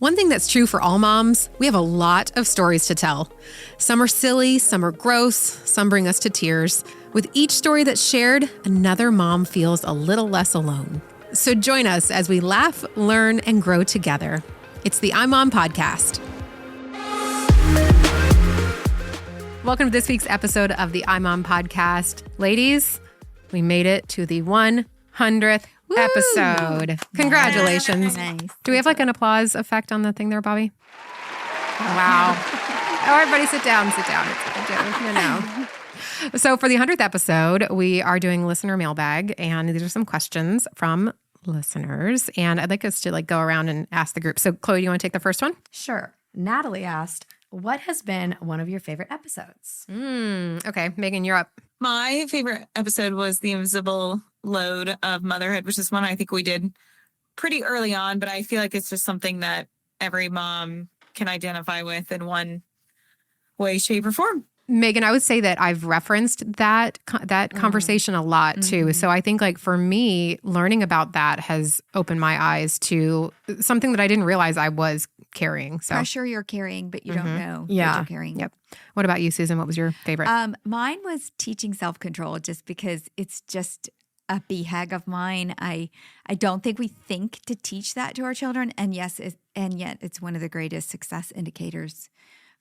One thing that's true for all moms, we have a lot of stories to tell. Some are silly, some are gross, some bring us to tears. With each story that's shared, another mom feels a little less alone. So join us as we laugh, learn, and grow together. It's the iMOM podcast. Welcome to this week's episode of the iMOM podcast. Ladies, we made it to the 100th episode. Congratulations. Nice. Do we have like an applause effect on the thing there, Bobby? Wow. Oh, everybody sit down. It's So for the 100th episode, we are doing listener mailbag, and these are some questions from listeners. And I'd like us to go around and ask the group. So Chloe, do you want to take the first one? Sure. Natalie asked, what has been one of your favorite episodes? Okay. Megan, you're up. My favorite episode was the invisible load of motherhood, which is one I think we did pretty early on, but I feel like it's just something that every mom can identify with in one way, shape, or form. Megan, I would say that I've referenced that conversation a lot too. So I think for me, learning about that has opened my eyes to something that I didn't realize I was carrying. So Pressure you're carrying, but you don't know what you're carrying. Yep. What about you, Susan? What was your favorite? Mine was teaching self-control, just because it's just a BHAG of mine. I don't think we think to teach that to our children, and yet it's one of the greatest success indicators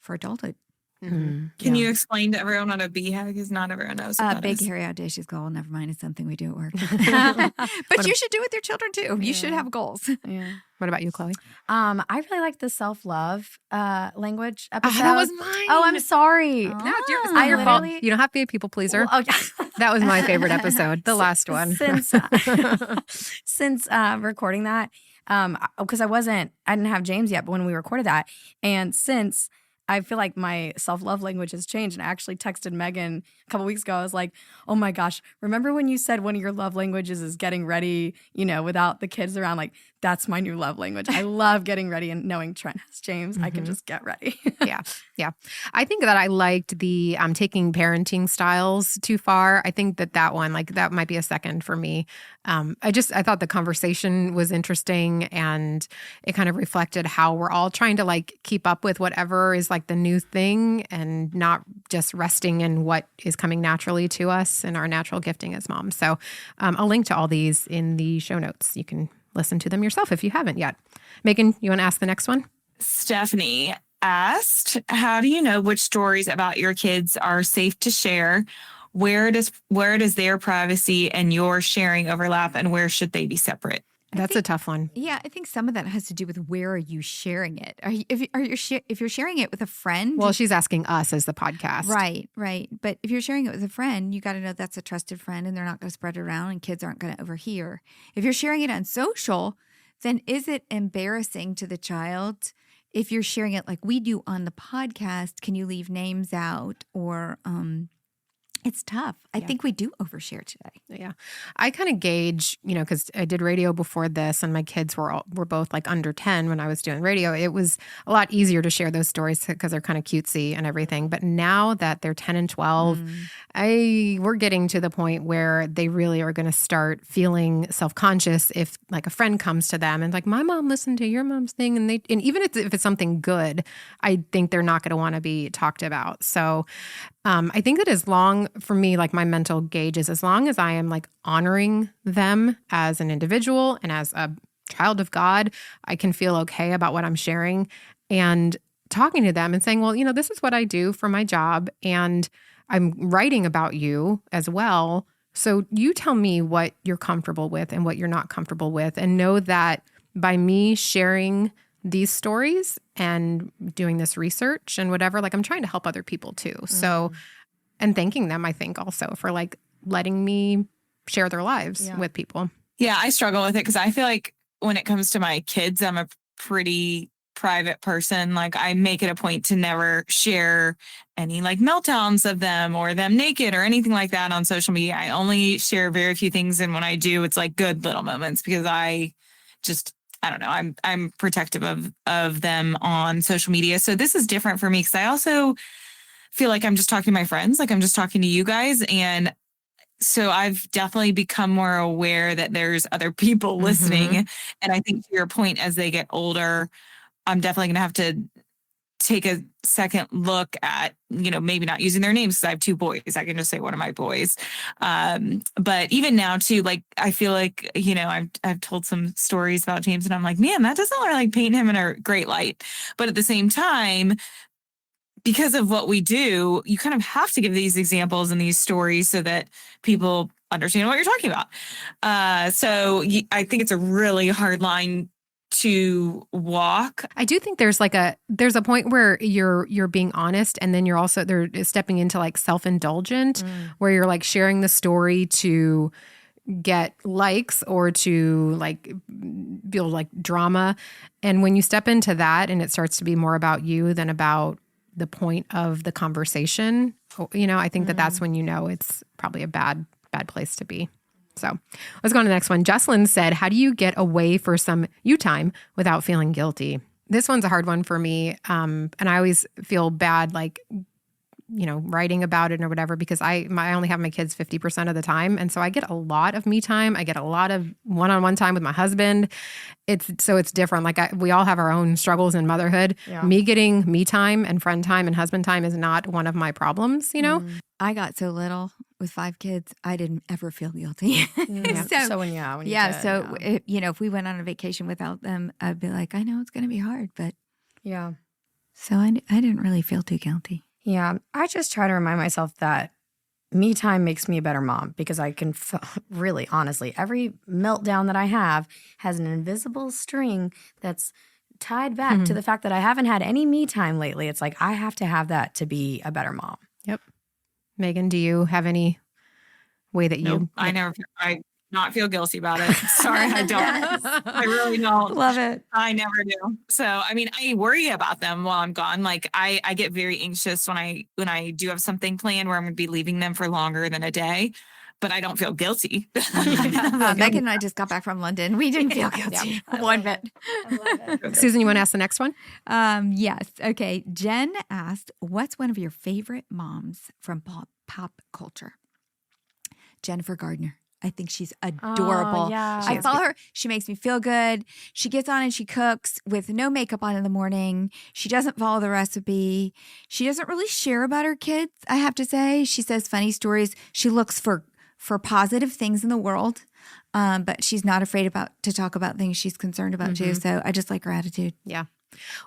for adulthood. Mm-hmm. Can you explain to everyone what a BHAG is? Not everyone knows what that big, is. hairy, audacious goal. Never mind, it's something we do at work. But you should do it with your children too. You should have goals. Yeah. What about you, Chloe? I really like the self-love language episode. That was mine. Oh, I'm sorry. No, it's your fault. You don't have to be a people pleaser. Well, okay. That was my favorite episode, the last one. Since recording that, because I didn't have James yet, but when we recorded that, and since I feel like my self-love language has changed. And I actually texted Megan a couple weeks ago. I was like, oh my gosh, remember when you said one of your love languages is getting ready, without the kids around? Like, that's my new love language. I love getting ready, and knowing Trent has James, I can just get ready. Yeah. I think that I liked the taking parenting styles too far. I think that one, that might be a second for me. I thought the conversation was interesting, and it kind of reflected how we're all trying to keep up with whatever is the new thing, and not just resting in what is coming naturally to us and our natural gifting as moms. So I'll link to all these in the show notes. You can listen to them yourself if you haven't yet. Megan, you want to ask the next one? Stephanie asked, how do you know which stories about your kids are safe to share? Where does their privacy and your sharing overlap, and where should they be separate? That's a tough one. Yeah, I think some of that has to do with where are you sharing it. If you're sharing it with a friend? Well, she's asking us as the podcast. Right. But if you're sharing it with a friend, you got to know that's a trusted friend, and they're not going to spread it around, and kids aren't going to overhear. If you're sharing it on social, then is it embarrassing to the child? If you're sharing it like we do on the podcast, can you leave names out? Or it's tough. I think we do overshare today. Yeah. I kind of gauge, because I did radio before this, and my kids were both under 10 when I was doing radio. It was a lot easier to share those stories because they're kind of cutesy and everything. But now that they're 10 and 12, we're getting to the point where they really are going to start feeling self-conscious if a friend comes to them and my mom listened to your mom's thing. And even if it's something good, I think they're not going to want to be talked about. So I think that as long, for me, my mental gauge is as long as I am honoring them as an individual and as a child of God, I can feel okay about what I'm sharing, and talking to them and saying, well, this is what I do for my job, and I'm writing about you as well. So you tell me what you're comfortable with and what you're not comfortable with, and know that by me sharing these stories and doing this research and whatever, I'm trying to help other people too. So, and thanking them, I think, also for letting me share their lives with people. Yeah, I struggle with it because I feel like when it comes to my kids, I'm a pretty private person. I make it a point to never share any meltdowns of them or them naked or anything like that on social media. I only share very few things. And when I do, it's good little moments, because I don't know, I'm protective of them on social media. So this is different for me, because I also feel like I'm just talking to my friends, I'm just talking to you guys. And so I've definitely become more aware that there's other people listening. And I think to your point, as they get older, I'm definitely going to have to take a second look at, maybe not using their names because I have 2 boys. I can just say one of my boys. But even now too, like, I feel like, I've told some stories about James and I'm like, man, that doesn't really like paint him in a great light. But at the same time, because of what we do, you kind of have to give these examples and these stories so that people understand what you're talking about. So I think it's a really hard line to walk. I do think there's a point where you're being honest, and then they're stepping into like self-indulgent, where you're like sharing the story to get likes or to like build like drama. And when you step into that and it starts to be more about you than about the point of the conversation, I think that's when it's probably a bad place to be. So let's go on to the next one. Jesslyn said, how do you get away for some you time without feeling guilty? This one's a hard one for me. And I always feel bad, like, writing about it or whatever, because I only have my kids 50% of the time. And so I get a lot of me time. I get a lot of one-on-one time with my husband. It's different. Like we all have our own struggles in motherhood. Yeah. Me getting me time and friend time and husband time is not one of my problems, I got so little with 5 kids, I didn't ever feel guilty. If we went on a vacation without them, I'd be like, I know it's going to be hard, but yeah. So I didn't really feel too guilty. Yeah, I just try to remind myself that me time makes me a better mom, because I can really, honestly, every meltdown that I have has an invisible string that's tied back to the fact that I haven't had any me time lately. It's like I have to have that to be a better mom. Yep. Megan, do you have any way that Nope, I not feel guilty about it. Sorry, I don't. Yes. I really don't. Love it. I never do. So, I worry about them while I'm gone. Like I get very anxious when I do have something planned where I'm going to be leaving them for longer than a day, but I don't feel guilty. Megan and I just got back from London. We didn't feel guilty one bit. Susan, you want to ask the next one? Yes. Okay. Jen asked, what's one of your favorite moms from pop culture? Jennifer Gardner. I think she's adorable. Oh, yeah. I follow her. She makes me feel good. She gets on and she cooks with no makeup on in the morning. She doesn't follow the recipe. She doesn't really share about her kids, I have to say. She says funny stories. She looks for positive things in the world, but she's not afraid to talk about things she's concerned about too. So I just like her attitude. Yeah.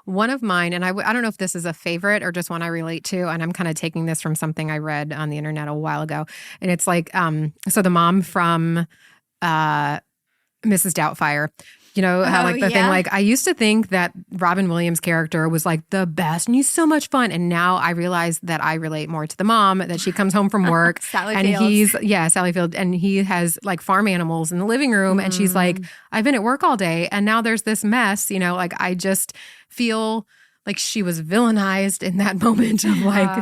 One of mine, and I don't know if this is a favorite or just one I relate to, and I'm kind of taking this from something I read on the internet a while ago. And it's like, so the mom from Mrs. Doubtfire, how like the thing, like I used to think that Robin Williams' character was like the best and he's so much fun. And now I realize that I relate more to the mom, that she comes home from work Sally and Fields. Sally Field, and he has like farm animals in the living room. And she's like, I've been at work all day and now there's this mess, like I just feel like she was villainized in that moment of like,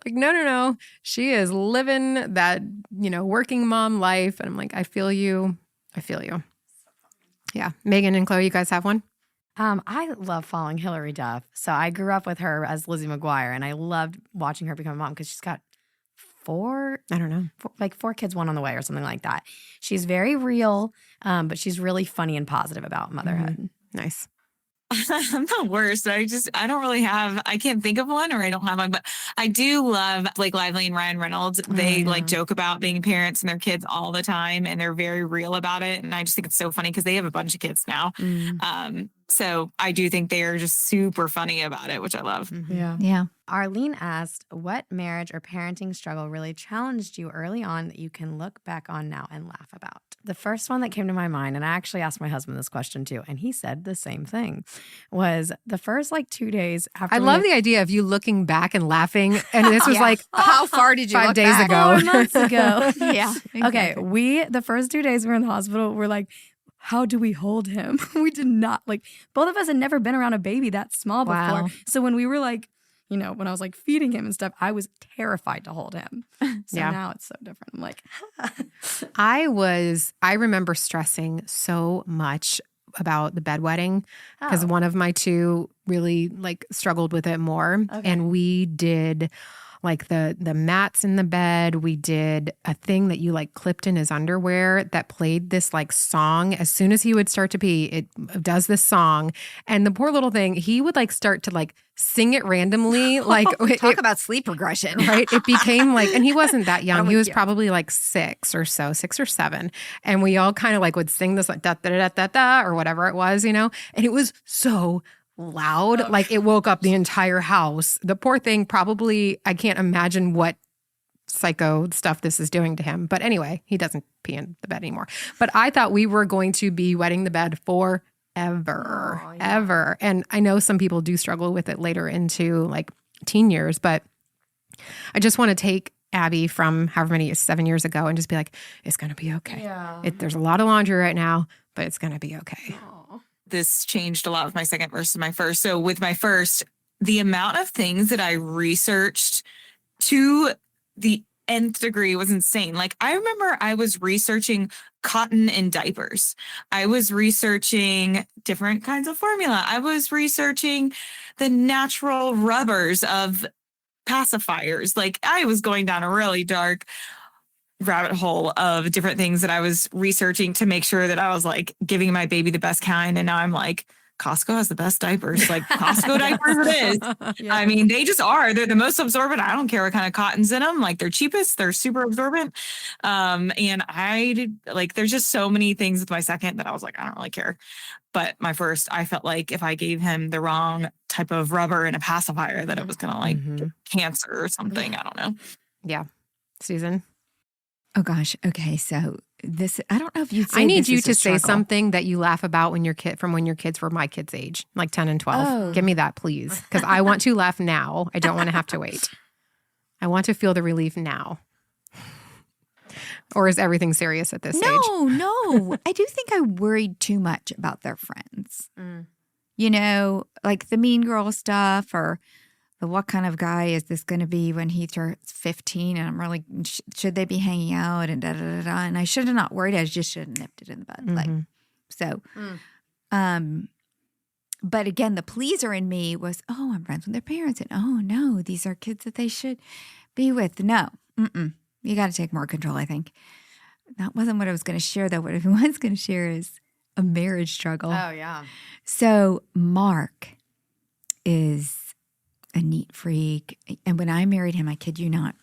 like, no, she is living that, working mom life. And I'm like, I feel you. Yeah. Megan and Chloe, you guys have one? I love following Hilary Duff. So I grew up with her as Lizzie McGuire, and I loved watching her become a mom because she's got 4 kids, 1 on the way or something like that. She's very real, but she's really funny and positive about motherhood. Nice. I'm the worst. I don't really I can't think of one, or I don't have one, but I do love Blake Lively and Ryan Reynolds. They like joke about being parents and their kids all the time, and they're very real about it. And I just think it's so funny because they have a bunch of kids now. So I do think they are just super funny about it, which I love. Yeah. Arlene asked, what marriage or parenting struggle really challenged you early on that you can look back on now and laugh about? The first one that came to my mind, and I actually asked my husband this question too, and he said the same thing, was the first 2 days after. I love the idea of you looking back and laughing. And this was like, how far did you 5 look days back? ago? 4 months ago. Yeah. Exactly. Okay. The first 2 days we were in the hospital, we're like, how do we hold him? We did not, both of us had never been around a baby that small before. Wow. So when we were when I was feeding him and stuff, I was terrified to hold him. So now it's so different. I'm like, I remember stressing so much about the bedwetting because one of my 2 really struggled with it more. Okay. And we did like the mats in the bed. We did a thing that you like clipped in his underwear that played this like song. As soon as he would start to pee, it does this song. And the poor little thing, he would like start to like sing it randomly. Like Talk about sleep regression. right? It became like, and he wasn't that young. I'm He with was you. probably like 6 or 7. And we all kind of like would sing this like da da da da da or whatever it was, you know? And it was so loud. Like it woke up the entire house. The poor thing probably, I can't imagine what psycho stuff this is doing to him. But anyway, he doesn't pee in the bed anymore. But I thought we were going to be wetting the bed forever, ever. And I know some people do struggle with it later into like teen years, but I just want to take Abby from however many 7 years ago and just be like, it's going to be okay. Yeah. There's a lot of laundry right now, but it's going to be okay. This changed a lot with my second versus my first. So with my first, the amount of things that I researched to the nth degree was insane. Like I remember I was researching cotton in diapers. I was researching different kinds of formula. I was researching the natural rubbers of pacifiers. Like I was going down a really dark rabbit hole of different things that I was researching to make sure that I was like giving my baby the best kind. And now I'm like, Costco has the best diapers. Like Costco diapers it is. Yeah. I mean, they just are. They're the most absorbent. I don't care what kind of cotton's in them. Like they're cheapest. They're super absorbent. And I did like, there's just so many things with my second that I was like, I don't really care. But my first, I felt like if I gave him the wrong type of rubber and a pacifier, that it was going to like get cancer or something. I don't know. Yeah. Susan? Oh gosh. Okay. So this, I don't know if you'd say I need this you is to a say struggle. something that you laugh about when your kids were my kids' age, like 10 and 12. Oh. Give me that, please. Because I want to laugh now. I don't want to have to wait. I want to feel the relief now. Or is everything serious at this stage? No. I do think I worried too much about their friends. You know, like the mean girl stuff or the what kind of guy is this going to be when he turns 15? And I'm really, should they be hanging out and da-da-da-da? And I should have not worried. I just should have nipped it in the bud. Like, so, but again, the pleaser in me was, oh, I'm friends with their parents. And oh, no, these are kids that they should be with. No, you got to take more control, I think. That wasn't what I was going to share, though. What I was going to share is a marriage struggle. Oh, yeah. So Mark is a neat freak. And when I married him, I kid you not,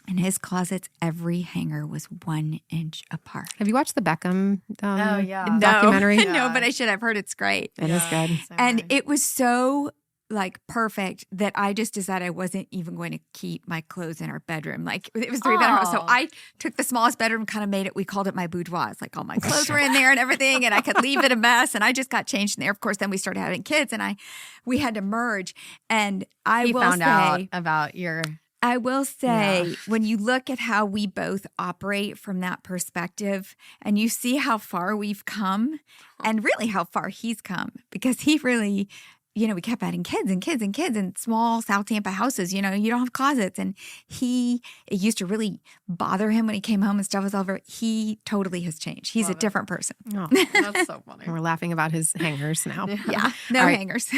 in his closets, every hanger was 1 inch apart. Have you watched the Beckham Oh, yeah. documentary? No, but I should. I've heard it's great. It is good. And it was so like perfect that I just decided I wasn't even going to keep my clothes in our bedroom. Like it was 3-bedroom house. So Oh. I took the smallest bedroom, kind of made it, we called it my boudoir. It's like all my clothes were in there and everything, and I could leave it a mess. And I just got changed in there. Of course, then we started having kids and we had to merge. And I He will found say, out about your. I will say, Yeah. when you look at how we both operate from that perspective and you see how far we've come and really how far he's come, because he really, you know, we kept adding kids and kids and kids in small South Tampa houses, you know, you don't have closets. And it used to really bother him when he came home and stuff was over. He totally has changed. He's Love a it. different person. Oh, That's so funny. and we're laughing about his hangers now. Yeah. No All right. hangers.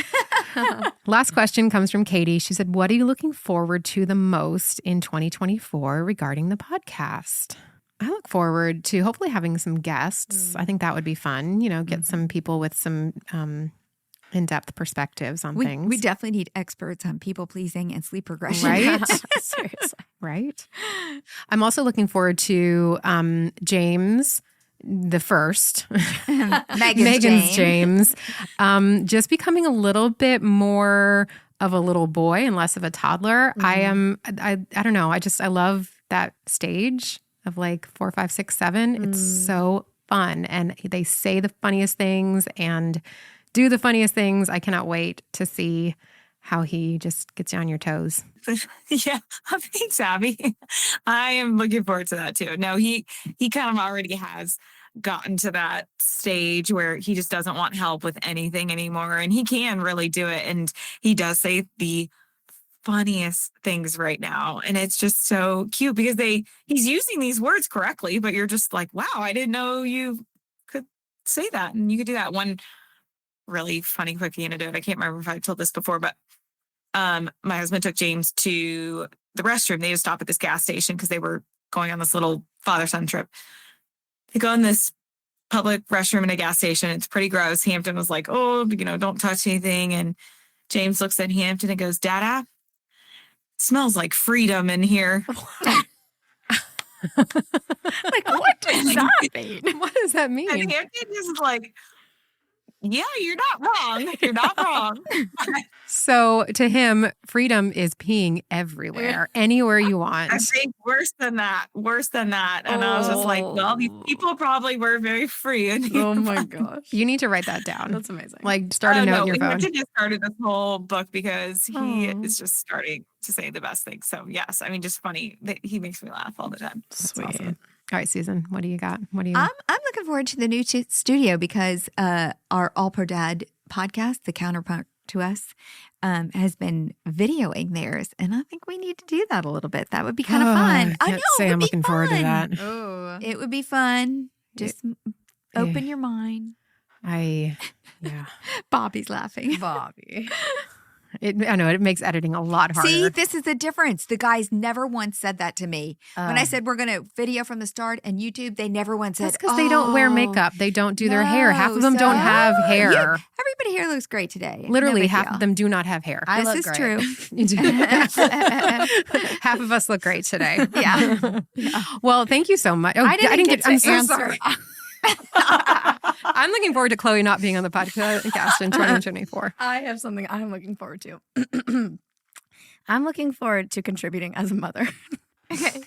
Last question comes from Katie. She said, what are you looking forward to the most in 2024 regarding the podcast? I look forward to hopefully having some guests. I think that would be fun, you know, get some people with some in-depth perspectives on things. We definitely need experts on people pleasing and sleep regression. Right? Seriously. Right. I'm also looking forward to James the first, Megan's James, just becoming a little bit more of a little boy and less of a toddler. I don't know. I love that stage of like 4, 5, 6, 7. It's so fun. And they say the funniest things and do the funniest things. I cannot wait to see how he just gets you on your toes. Yeah, thanks, Abby. I am looking forward to that too. No, he kind of already has gotten to that stage where he just doesn't want help with anything anymore, and he can really do it. And he does say the funniest things right now, and it's just so cute because he's using these words correctly, but you're just like, wow, I didn't know you could say that and you could do that. One really funny quick anecdote. I can't remember if I told this before, but my husband took James to the restroom. They just stop at this gas station because they were going on this little father-son trip. They go in this public restroom in a gas station. It's pretty gross. Hampton was like, oh, don't touch anything. And James looks at Hampton and goes, Dada, smells like freedom in here. Like, what does that mean? What does that mean? And Hampton is like, yeah, you're not wrong. You're not wrong. So to him, freedom is peeing everywhere, anywhere you want. I think worse than that. And I was just like, well, these people probably were very free. Oh my gosh. You need to write that down. That's amazing. Like start a note in your phone. Hampton just started this whole book because he is just starting to say the best things. So yes, I mean, just funny. He makes me laugh all the time. Sweet. Awesome. All right, Susan, what do you got? I'm looking forward to the new studio because our All Pro Dad podcast, the counterpart to us, has been videoing theirs, and I think we need to do that a little bit. That would be kind of fun. I know. Say I'm looking forward to that. Oh, it would be fun. Just open your mind. Bobby's laughing. Bobby. I know it makes editing a lot harder. See, this is the difference. The guys never once said that to me. When I said we're going to video from the start and YouTube, they never once said, that's because they don't wear makeup. They don't do their hair. Half of them don't have hair. Everybody here looks great today. Literally, half of them do not have hair. This is true. You do. Half of us look great today. Yeah. Well, thank you so much. Oh, I didn't get to I'm so answer. sorry. I'm looking forward to Chloe not being on the podcast in 2024. I have something I'm looking forward to. I'm looking forward to contributing as a mother. Okay.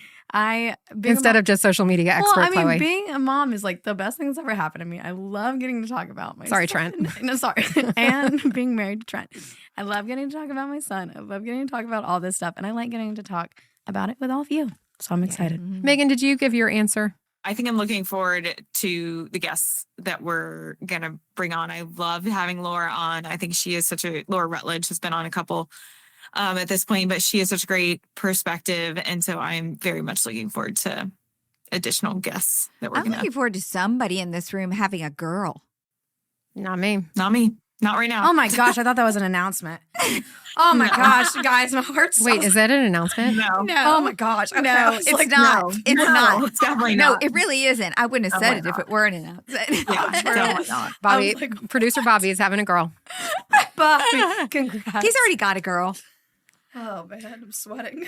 Instead of just social media expert, Chloe. Being a mom is like the best thing that's ever happened to me. I love getting to talk about my Sorry, son. Trent. No, sorry. And being married to Trent. I love getting to talk about my son. I love getting to talk about all this stuff. And I like getting to talk about it with all of you. So I'm excited. Mm-hmm. Megan, did you give your answer? I think I'm looking forward to the guests that we're going to bring on. I love having Laura on. I think she is Laura Rutledge has been on a couple at this point, but she has such a great perspective. And so I'm very much looking forward to additional guests that we're I'm looking forward to somebody in this room having a girl. Not me. Not me. Not right now. Oh my gosh, I thought that was an announcement. Oh my gosh, guys, my heart's Wait, is that an announcement? No. Oh my gosh. Okay, No, it's not. No. It's not. It's definitely No, not. it really isn't. I wouldn't have said it if it were an announcement. Yeah, definitely not. Bobby, like- producer Bobby is having a girl. Bobby, congrats. He's already got a girl. Oh man, I'm sweating.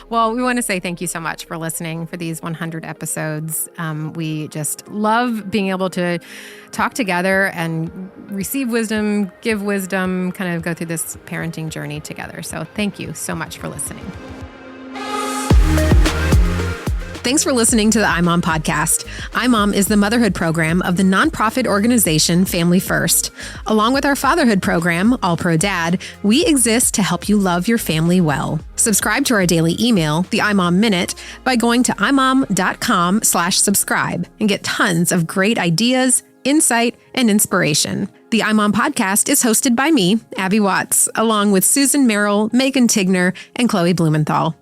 Well, we want to say thank you so much for listening for these 100 episodes. We just love being able to talk together and receive wisdom, give wisdom, kind of go through this parenting journey together. So thank you so much for listening. Thanks for listening to the iMOM podcast. iMOM is the motherhood program of the nonprofit organization Family First. Along with our fatherhood program, All Pro Dad, we exist to help you love your family well. Subscribe to our daily email, the iMOM Minute, by going to imom.com/subscribe and get tons of great ideas, insight, and inspiration. The iMOM podcast is hosted by me, Abby Watts, along with Susan Merrill, Megan Tigner, and Chloe Blumenthal.